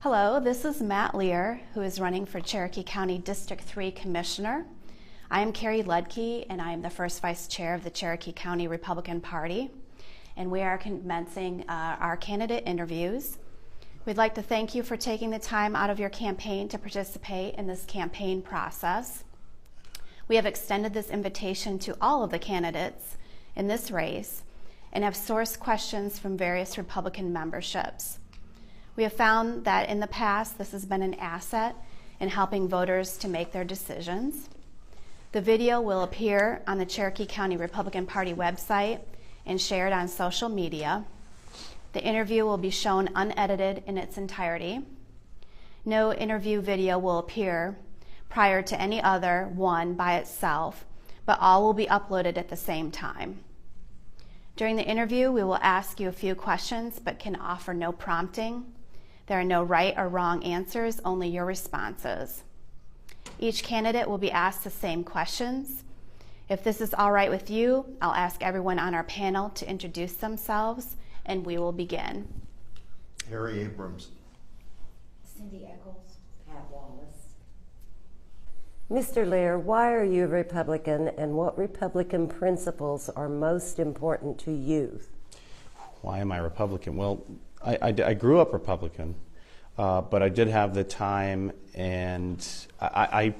Hello, this is Matt Lear, who is running for Cherokee County District 3 Commissioner. I am Carrie Ludke, and I am the first Vice Chair of the Cherokee County Republican Party, and we are commencing our candidate interviews. We'd like to thank you for taking the time out of your campaign to participate in this campaign process. We have extended this invitation to all of the candidates in this race and have sourced questions from various Republican memberships. We have found that in the past, this has been an asset in helping voters to make their decisions. The video will appear on the Cherokee County Republican Party website and shared on social media. The interview will be shown unedited in its entirety. No interview video will appear prior to any other one by itself, but all will be uploaded at the same time. During the interview, we will ask you a few questions, but can offer no prompting. There are no right or wrong answers, only your responses. Each candidate will be asked the same questions. If this is all right with you, I'll ask everyone on our panel to introduce themselves, and we will begin. Harry Abrams. Cindy Eccles. Pat Wallace. Mr. Lear, why are you a Republican, and what Republican principles are most important to you? Why am I Republican? Well, I grew up Republican, but I did have the time, and I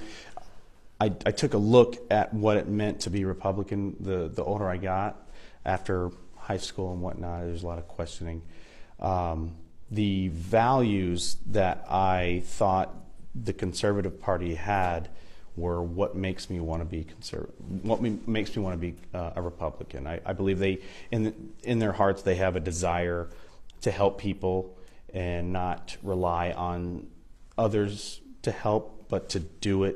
took a look at what it meant to be Republican the older I got. After high school and whatnot, there's a lot of questioning. The values that I thought the Conservative Party had were what makes me want to be makes me want to be a Republican. I believe they, in their hearts, they have a desire to help people and not rely on others to help, but to do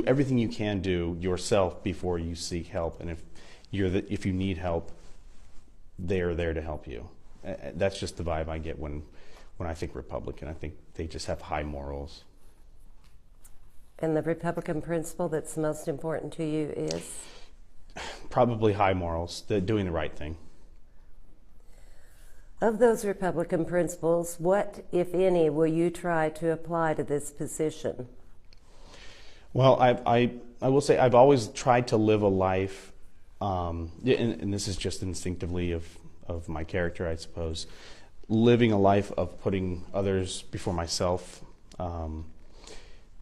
everything you can do yourself before you seek help. And if you need help, they are there to help you. That's just the vibe I get when I think Republican. I think they just have high morals. And the Republican principle that's most important to you is? Probably high morals, doing the right thing. Of those Republican principles, what, if any, will you try to apply to this position? Well, I will say I've always tried to live a life, and this is just instinctively of my character, I suppose, living a life of putting others before myself.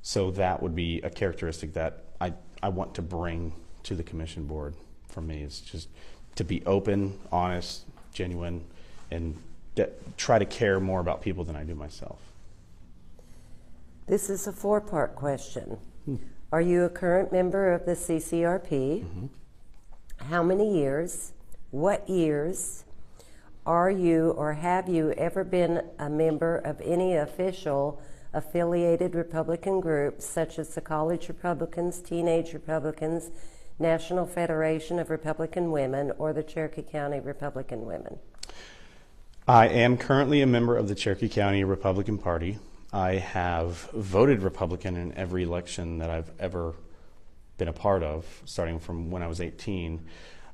So that would be a characteristic that I want to bring to the commission board. For me, is just to be open, honest, genuine, and try to care more about people than I do myself. This is a four-part question. Are you a current member of the CCRP? Mm-hmm. How many years? What years? Are you or have you ever been a member of any official affiliated Republican groups such as the College Republicans, Teenage Republicans, National Federation of Republican Women, or the Cherokee County Republican Women? I am currently a member of the Cherokee County Republican Party. I have voted Republican in every election that I've ever been a part of, starting from when I was 18.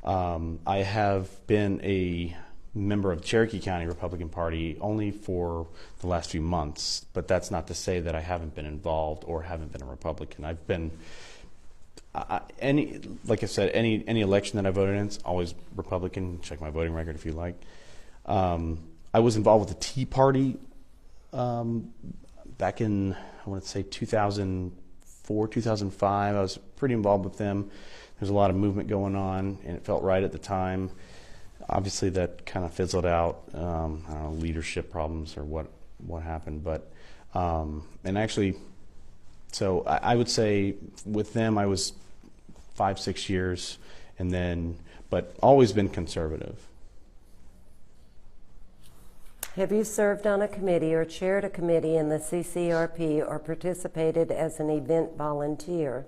I have been a member of the Cherokee County Republican Party only for the last few months, but that's not to say that I haven't been involved or haven't been a Republican. I've been like I said, any election that I voted in, it's always Republican. Check my voting record if you like. I was involved with the Tea Party back in, I want to say 2004, 2005. I was pretty involved with them. There's a lot of movement going on, and it felt right at the time. Obviously, that kind of fizzled out. I don't know, leadership problems or what happened, but and actually, so I would say with them I was 5-6 years, and then but always been conservative. Have you served on a committee or chaired a committee in the CCRP or participated as an event volunteer?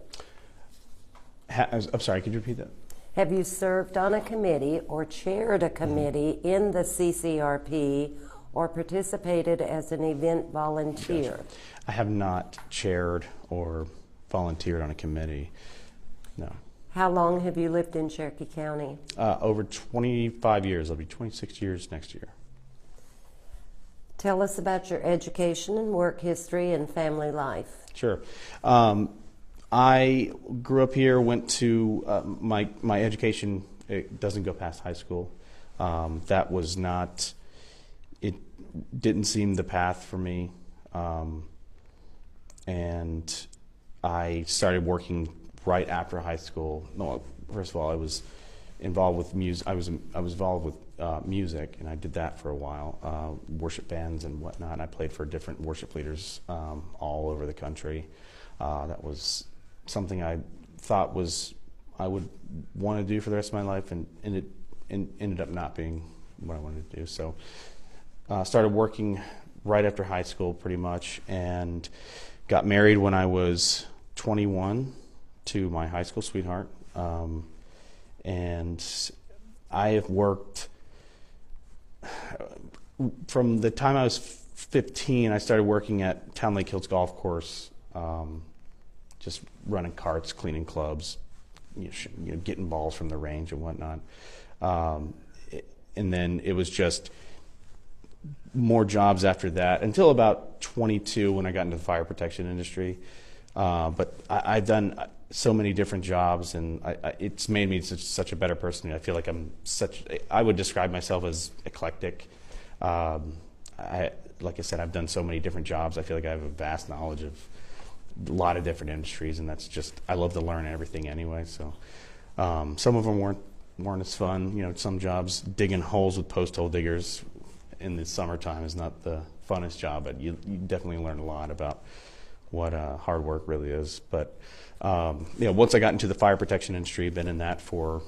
I'm sorry, could you repeat that? Have you served on a committee or chaired a committee in the CCRP or participated as an event volunteer? Gotcha. I have not chaired or volunteered on a committee, no. How long have you lived in Cherokee County? Over 25 years. I'll be 26 years next year. Tell us about your education and work history and family life. Sure. I grew up here, went to my education, it doesn't go past high school. That was not, it didn't seem the path for me. And I started working right after high school. No, first of all, I was involved with music. I was involved with music, and I did that for a while, worship bands and whatnot. I played for different worship leaders all over the country. That was something I thought I would want to do for the rest of my life, and it ended up not being what I wanted to do. So started working right after high school pretty much, and got married when I was 21 to my high school sweetheart. And I have worked from the time I was 15. I started working at Town Lake Hills Golf Course, just running carts, cleaning clubs, getting balls from the range and whatnot. And then it was just more jobs after that until about 22 when I got into the fire protection industry. But I've done so many different jobs, and it's made me such a better person. I feel like I would describe myself as eclectic. Like I said, I've done so many different jobs. I feel like I have a vast knowledge of a lot of different industries, and that's just, I love to learn everything anyway. So some of them weren't as fun. Some jobs, digging holes with post hole diggers in the summertime is not the funnest job, but you definitely learn a lot about what hard work really is. But once I got into the fire protection industry, I've been in that for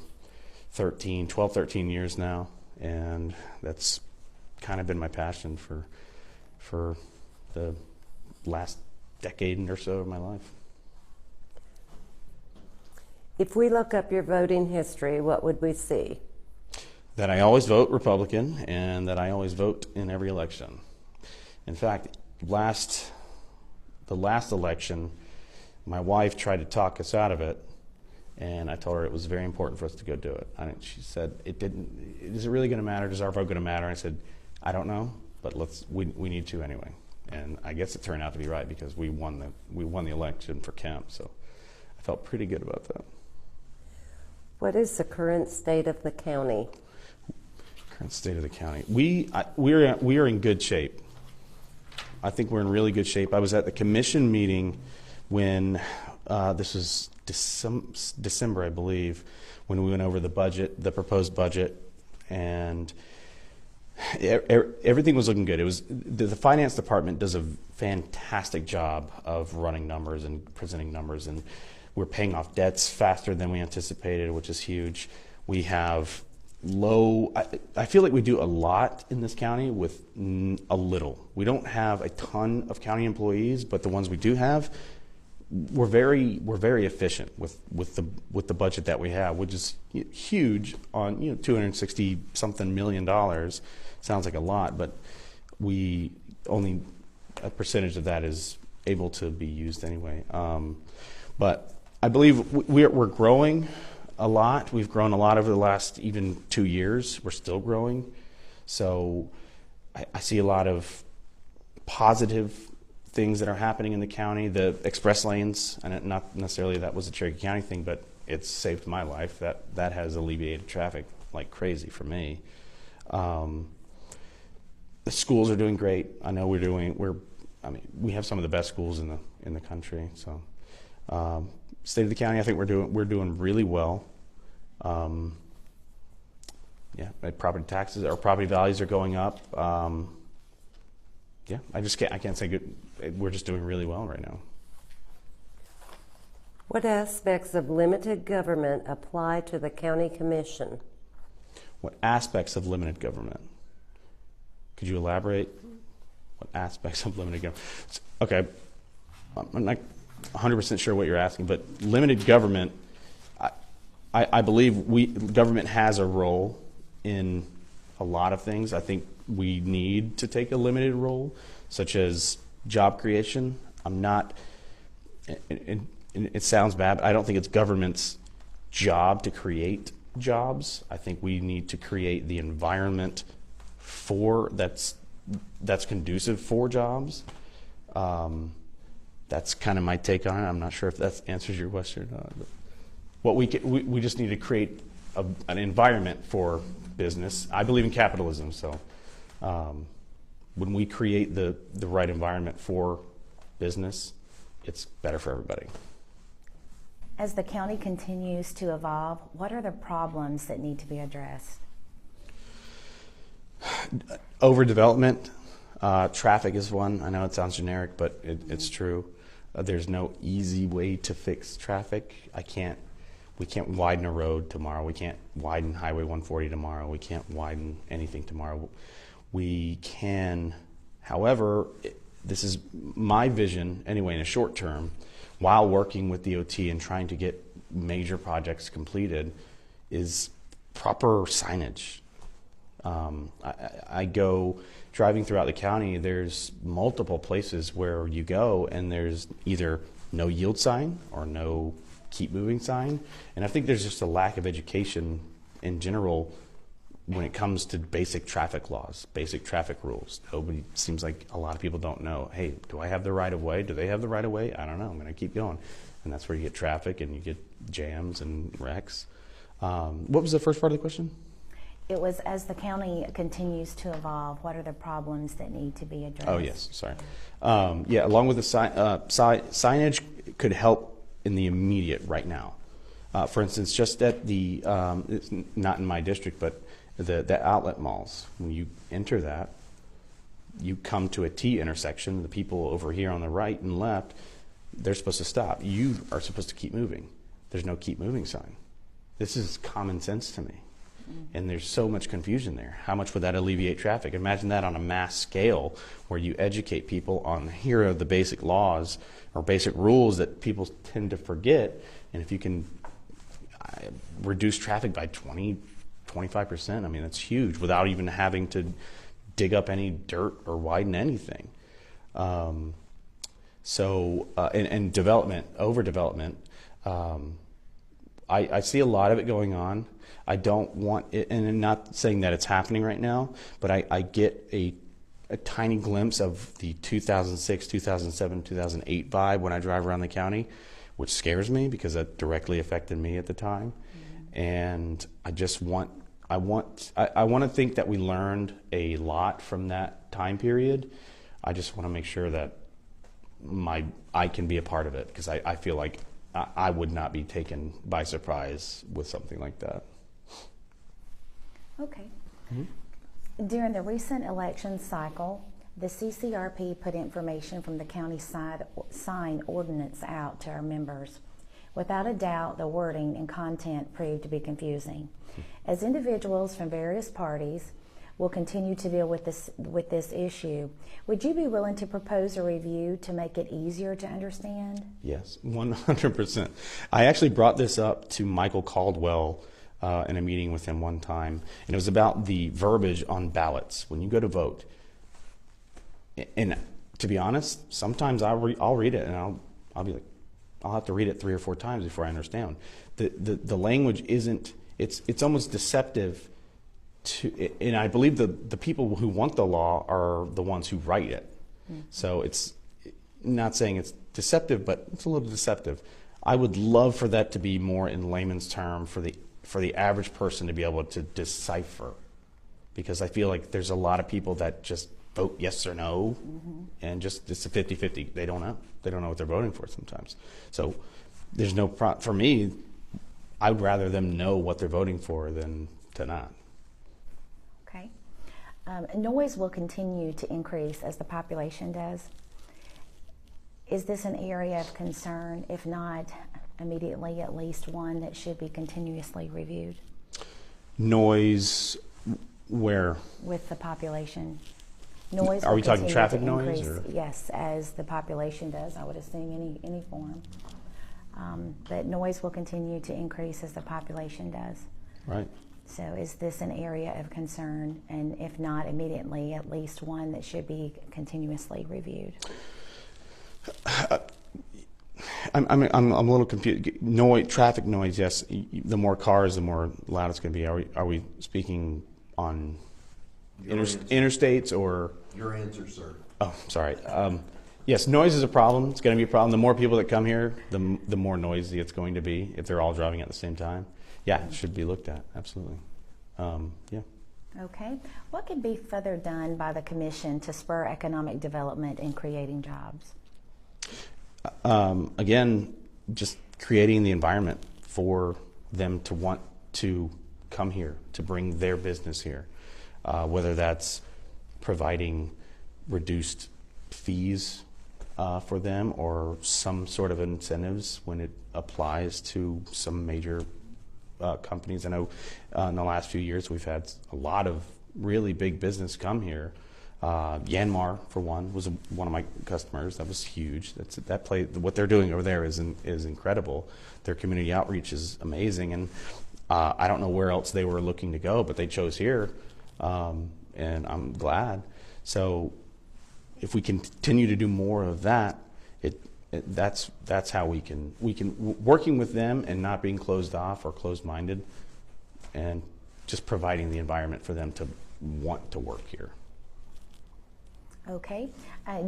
13 years now, and that's kind of been my passion for the last decade or so of my life. If we look up your voting history, what would we see? That I always vote Republican, and that I always vote in every election. In fact, the last election, my wife tried to talk us out of it, and I told her it was very important for us to go do it. She said, is it really going to matter? Is our vote going to matter? And I said, I don't know, but we need to anyway. And I guess it turned out to be right, because we won the election for Kemp, so I felt pretty good about that. What is the current state of the county? Current state of the county. We are in good shape. I think we're in really good shape. I was at the commission meeting when this was December, I believe, when we went over the budget, the proposed budget, and everything was looking good. It was the finance department does a fantastic job of running numbers and presenting numbers, and we're paying off debts faster than we anticipated, which is huge. We have I feel like we do a lot in this county with a little. We don't have a ton of county employees, but the ones we do have, we're very efficient with the budget that we have, which is huge on $260 something million. Sounds like a lot, but we only a percentage of that is able to be used anyway. But I believe we're growing a lot. We've grown a lot over the last even 2 years. We're still growing. So I see a lot of positive things that are happening in the county. The express lanes, and not necessarily that was a Cherokee County thing, but it's saved my life. That has alleviated traffic like crazy for me. The schools are doing great. I know we have some of the best schools in the country. So state of the county, I think we're doing really well. Property taxes, our property values are going up. I can't say good. We're just doing really well right now. What aspects of limited government apply to the county commission? What aspects of limited government? Could you elaborate? What aspects of limited government? Okay, I'm not 100% sure what you're asking, but limited government, I believe government has a role in a lot of things. I think we need to take a limited role, such as job creation. It sounds bad, but I don't think it's government's job to create jobs. I think we need to create the environment that's conducive for jobs. That's kind of my take on it. I'm not sure if that answers your question or not. But what we just need to create an environment for business. I believe in capitalism, so when we create the right environment for business, it's better for everybody. As the county continues to evolve, what are the problems that need to be addressed? Overdevelopment, traffic is one. I know it sounds generic, but it's true. There's no easy way to fix traffic. We can't widen a road tomorrow. We can't widen Highway 140 tomorrow. We can't widen anything tomorrow. We can, however, this is my vision anyway in the short term, while working with DOT and trying to get major projects completed, is proper signage. I go driving throughout the county, there's multiple places where you go and there's either no yield sign or no keep moving sign. And I think there's just a lack of education in general when it comes to basic traffic laws, basic traffic rules. Nobody, seems like a lot of people don't know, hey, do I have the right of way? Do they have the right of way? I don't know, I'm gonna keep going. And that's where you get traffic and you get jams and wrecks. What was the first part of the question? It was, as the county continues to evolve, what are the problems that need to be addressed? Oh, yes, sorry. Yeah, along with the signage could help in the immediate right now. For instance, just at the, it's not in my district, but the outlet malls, when you enter that, you come to a T intersection, the people over here on the right and left, they're supposed to stop. You are supposed to keep moving. There's no keep moving sign. This is common sense to me. And there's so much confusion there. How much would that alleviate traffic? Imagine that on a mass scale where you educate people on here are the basic laws or basic rules that people tend to forget. And if you can reduce traffic by 25%, I mean, that's huge without even having to dig up any dirt or widen anything. And development, overdevelopment, I see a lot of it going on. I don't want it, and I'm not saying that it's happening right now, but I get a tiny glimpse of the 2006, 2007, 2008 vibe when I drive around the county, which scares me because that directly affected me at the time. Mm-hmm. And I just want to think that we learned a lot from that time period. I just want to make sure that I can be a part of it because I feel like I would not be taken by surprise with something like that. Okay. Mm-hmm. During the recent election cycle, the CCRP put information from the county sign ordinance out to our members. Without a doubt, the wording and content proved to be confusing. As individuals from various parties will continue to deal with this issue, would you be willing to propose a review to make it easier to understand? Yes, 100%. I actually brought this up to Michael Caldwell in a meeting with him one time, and it was about the verbiage on ballots when you go to vote. And to be honest, sometimes I'll read it and I'll be like, I'll have to read it 3 or 4 times before I understand. The language isn't, it's almost deceptive to, and I believe the people who want the law are the ones who write it. Mm-hmm. So it's not saying it's deceptive, but it's a little deceptive. I would love for that to be more in layman's term for the average person to be able to decipher, because I feel like there's a lot of people that just vote yes or no, mm-hmm. and just it's a 50-50. They don't know. They don't know what they're voting for sometimes. So there's no for me, I would rather them know what they're voting for than to not. Okay. Noise will continue to increase as the population does. Is this an area of concern? If not, immediately at least one that should be continuously reviewed? Noise, where? With the population. Noise. Are we talking traffic noise? Or? Yes, as the population does, I would assume any form. But noise will continue to increase as the population does. Right. So is this an area of concern? And if not immediately, at least one that should be continuously reviewed? I'm a little confused. Noise, traffic noise, yes. The more cars, the more loud it's going to be. Are we speaking on Your answer. interstates or? Your answer, sir. Oh, sorry. Yes, noise is a problem. It's going to be a problem. The more people that come here, the more noisy it's going to be if they're all driving at the same time. Yeah, it should be looked at. Absolutely. Yeah. Okay. What could be further done by the commission to spur economic development and creating jobs? Again, just creating the environment for them to want to come here, to bring their business here, whether that's providing reduced fees for them or some sort of incentives when it applies to some major companies. I know in the last few years we've had a lot of really big business come here. Yanmar, for one, was one of my customers. That was huge. What they're doing over there is incredible. Their community outreach is amazing, and I don't know where else they were looking to go, but they chose here, and I'm glad. So if we continue to do more of that, that's how we can working with them and not being closed off or closed-minded, and just providing the environment for them to want to work here. Okay.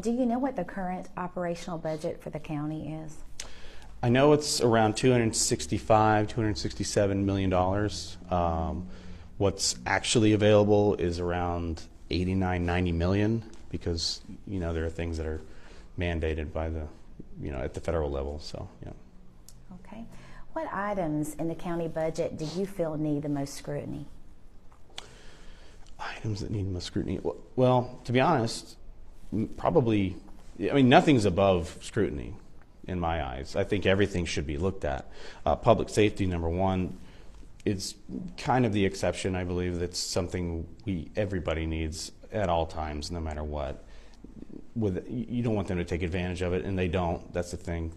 Do you know what the current operational budget for the county is? I know it's around $267 million. What's actually available is around 90 million, because there are things that are mandated by the at the federal level. So yeah. Okay. What items in the county budget do you feel need the most scrutiny? Items that need the most scrutiny. Well, to be honest, probably. Nothing's above scrutiny in my eyes. I think everything should be looked at. Public safety, number one, is kind of the exception. I believe that's something everybody needs at all times, no matter what. You don't want them to take advantage of it, and they don't. That's the thing.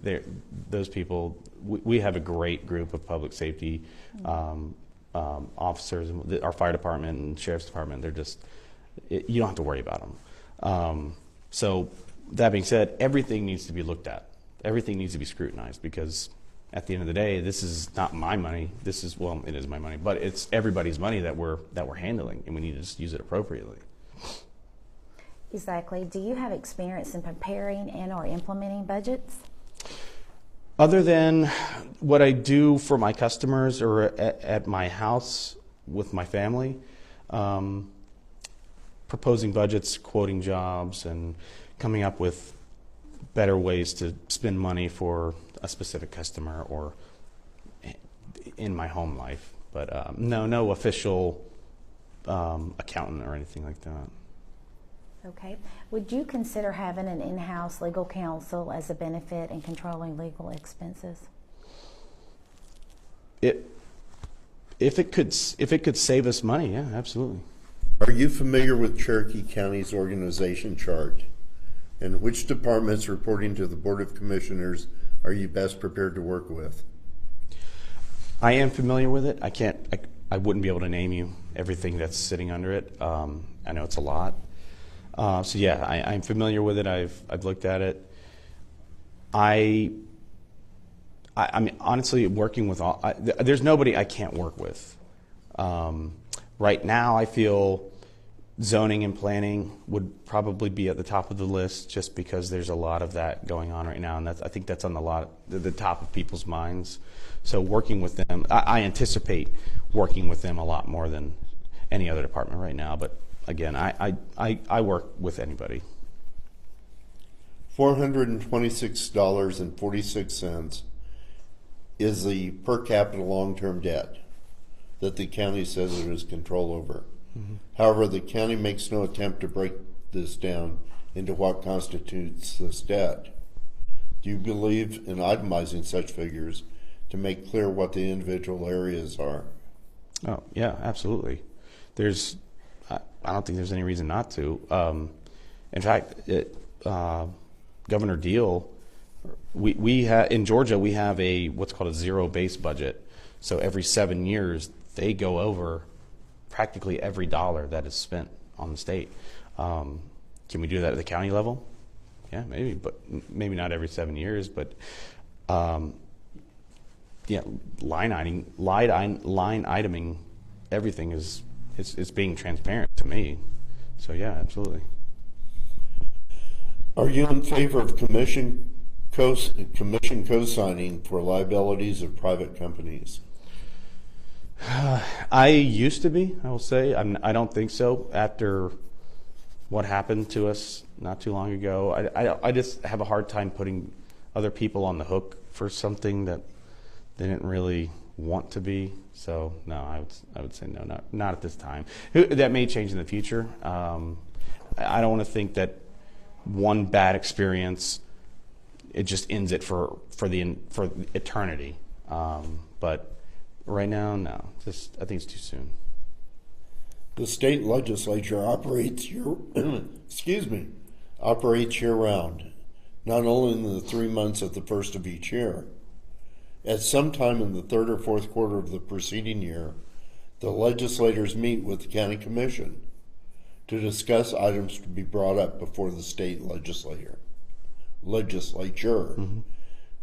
Those people, we have a great group of public safety officers, our fire department and sheriff's department. They're just, you don't have to worry about them. So that being said, everything needs to be looked at. Everything needs to be scrutinized, because at the end of the day, this is not my money. It is my money, but it's everybody's money that we're handling, and we need to just use it appropriately. Exactly. Do you have experience in preparing and or implementing budgets? Other than what I do for my customers or at my house with my family, proposing budgets, quoting jobs, and coming up with better ways to spend money for a specific customer or in my home life. But no official accountant or anything like that. Okay. Would you consider having an in-house legal counsel as a benefit in controlling legal expenses? If it could save us money, yeah, absolutely. Are you familiar with Cherokee County's organization chart? And which departments reporting to the Board of Commissioners are you best prepared to work with? I am familiar with it. I wouldn't be able to name you everything that's sitting under it. I know it's a lot. So yeah, I'm familiar with it. I've looked at it. I mean, honestly, working with there's nobody I can't work with. Right now, I feel zoning and planning would probably be at the top of the list, just because there's a lot of that going on right now, and I think that's on the top of people's minds. So working with them, I anticipate working with them a lot more than any other department right now. But again, I work with anybody. $426.46 is the per capita long-term debt that the county says it has control over. Mm-hmm. However, the county makes no attempt to break this down into what constitutes this debt. Do you believe in itemizing such figures to make clear what the individual areas are? Oh, yeah, absolutely. I don't think there's any reason not to. In fact, Governor Deal, we in Georgia, we have what's called a zero-based budget. So every 7 years, they go over practically every dollar that is spent on the state. Can we do that at the county level? Yeah, maybe, but maybe not every 7 years. But yeah, line iteming everything is being transparent to me. So yeah, absolutely. Are you in favor of commission co-signing for liabilities of private companies? I used to be, I will say. I don't think so after what happened to us not too long ago. I just have a hard time putting other people on the hook for something that they didn't really want to be. So no, I would say no, not at this time. That may change in the future. I don't want to think that one bad experience, it just ends it for eternity. But right now, no. I think it's too soon. The state legislature operates operates year-round, not only in the 3 months at the first of each year. At some time in the third or fourth quarter of the preceding year, the legislators meet with the county commission to discuss items to be brought up before the state legislature. Mm-hmm.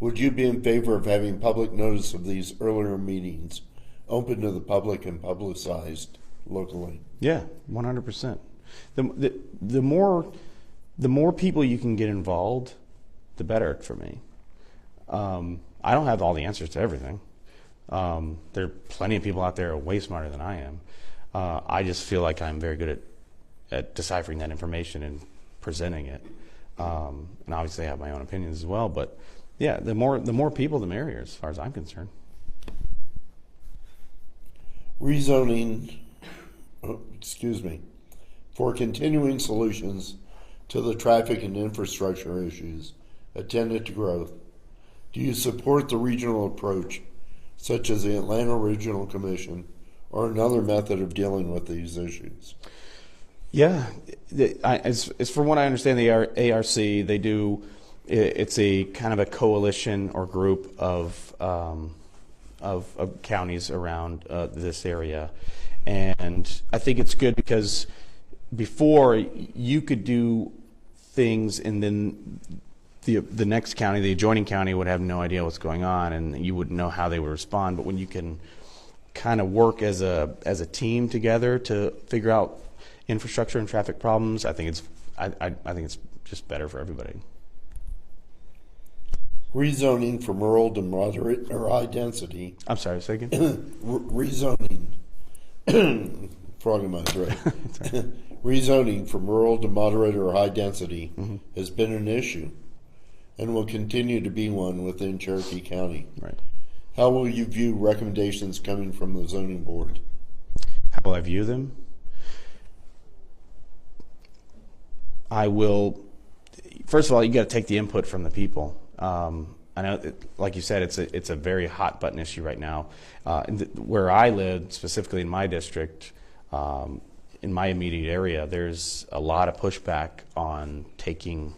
Would you be in favor of having public notice of these earlier meetings open to the public and publicized locally? Yeah, 100%. The more people you can get involved, the better for me. I don't have all the answers to everything. There are plenty of people out there who are way smarter than I am. I just feel like I'm very good at deciphering that information and presenting it. And obviously I have my own opinions as well, but yeah, the more people, the merrier, as far as I'm concerned. Rezoning, for continuing solutions to the traffic and infrastructure issues attendant to growth, do you support the regional approach, such as the Atlanta Regional Commission, or another method of dealing with these issues? Yeah, as from what I understand, the ARC, they do. It's a kind of a coalition or group of counties around this area, and I think it's good because before you could do things, and then the next county, the adjoining county, would have no idea what's going on, and you wouldn't know how they would respond. But when you can kind of work as a team together to figure out infrastructure and traffic problems, I think it's just better for everybody. Rezoning from rural to moderate or high density. I'm sorry, say again? Rezoning. Frog in my throat. Rezoning from rural to moderate or high density has been an issue and will continue to be one within Cherokee County. Right. How will you view recommendations coming from the zoning board? How will I view them? I will, first of all, you got to take the input from the people. I know, like you said, it's a very hot button issue right now. Where I live, specifically in my district, in my immediate area, there's a lot of pushback on taking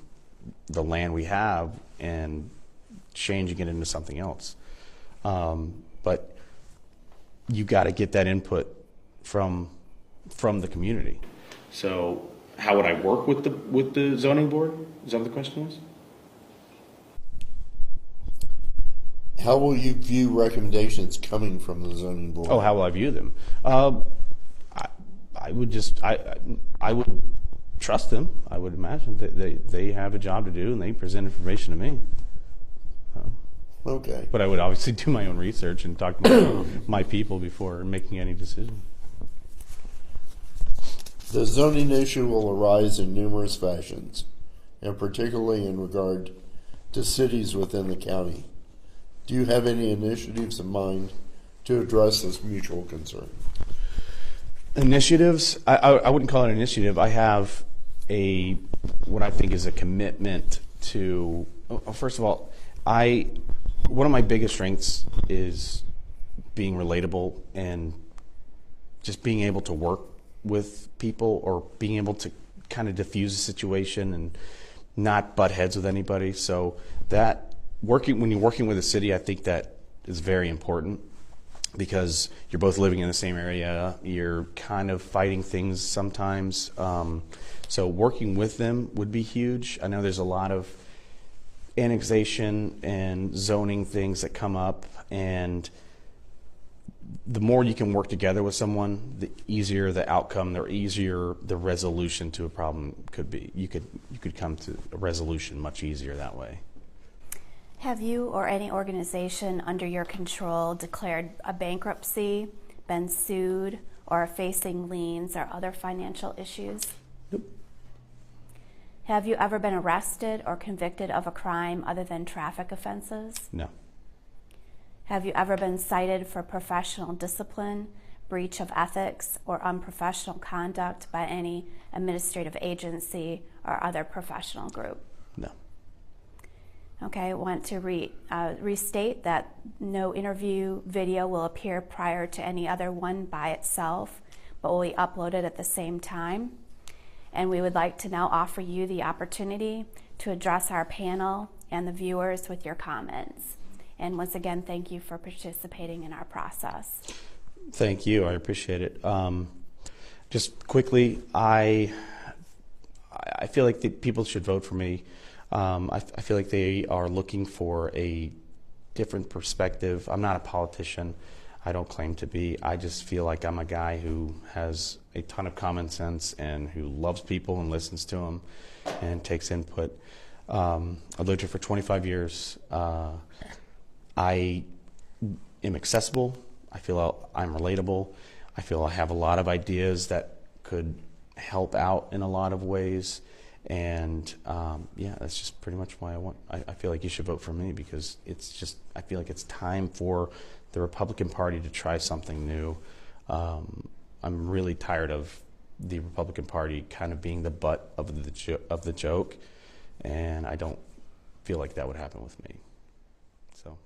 the land we have and changing it into something else. But you got to get that input from the community. So how would I work with the zoning board? Is that what the question was? How will you view recommendations coming from the zoning board? Oh, how will I view them? I would trust them. I would imagine that they have a job to do and they present information to me. Okay. But I would obviously do my own research and talk to my people before making any decision. The zoning issue will arise in numerous fashions, and particularly in regard to cities within the county. Do you have any initiatives in mind to address this mutual concern? Initiatives? I wouldn't call it an initiative. I have what I think is a commitment to, first of all, one of my biggest strengths is being relatable and just being able to work with people, or being able to kind of diffuse a situation and not butt heads with anybody. So that when you're working with a city, I think that is very important, because you're both living in the same area. You're kind of fighting things sometimes. So working with them would be huge. I know there's a lot of annexation and zoning things that come up, and the more you can work together with someone, the easier the outcome, the easier the resolution to a problem could be. You could come to a resolution much easier that way. Have you or any organization under your control declared a bankruptcy, been sued, or are facing liens or other financial issues? Nope. Have you ever been arrested or convicted of a crime other than traffic offenses? No. Have you ever been cited for professional discipline, breach of ethics, or unprofessional conduct by any administrative agency or other professional group? No. Okay, I want to restate that no interview video will appear prior to any other one by itself, but will be uploaded at the same time. And we would like to now offer you the opportunity to address our panel and the viewers with your comments. And once again, thank you for participating in our process. Thank you. I appreciate it. Just quickly, I feel like people should vote for me. I feel like they are looking for a different perspective. I'm not a politician. I don't claim to be. I just feel like I'm a guy who has a ton of common sense and who loves people and listens to them and takes input. I've lived here for 25 years. I am accessible. I feel I'm relatable. I feel I have a lot of ideas that could help out in a lot of ways. And yeah, that's just pretty much why I feel like you should vote for me, because I feel like it's time for the Republican Party to try something new. I'm really tired of the Republican Party kind of being the butt of the joke, and I don't feel like that would happen with me. So.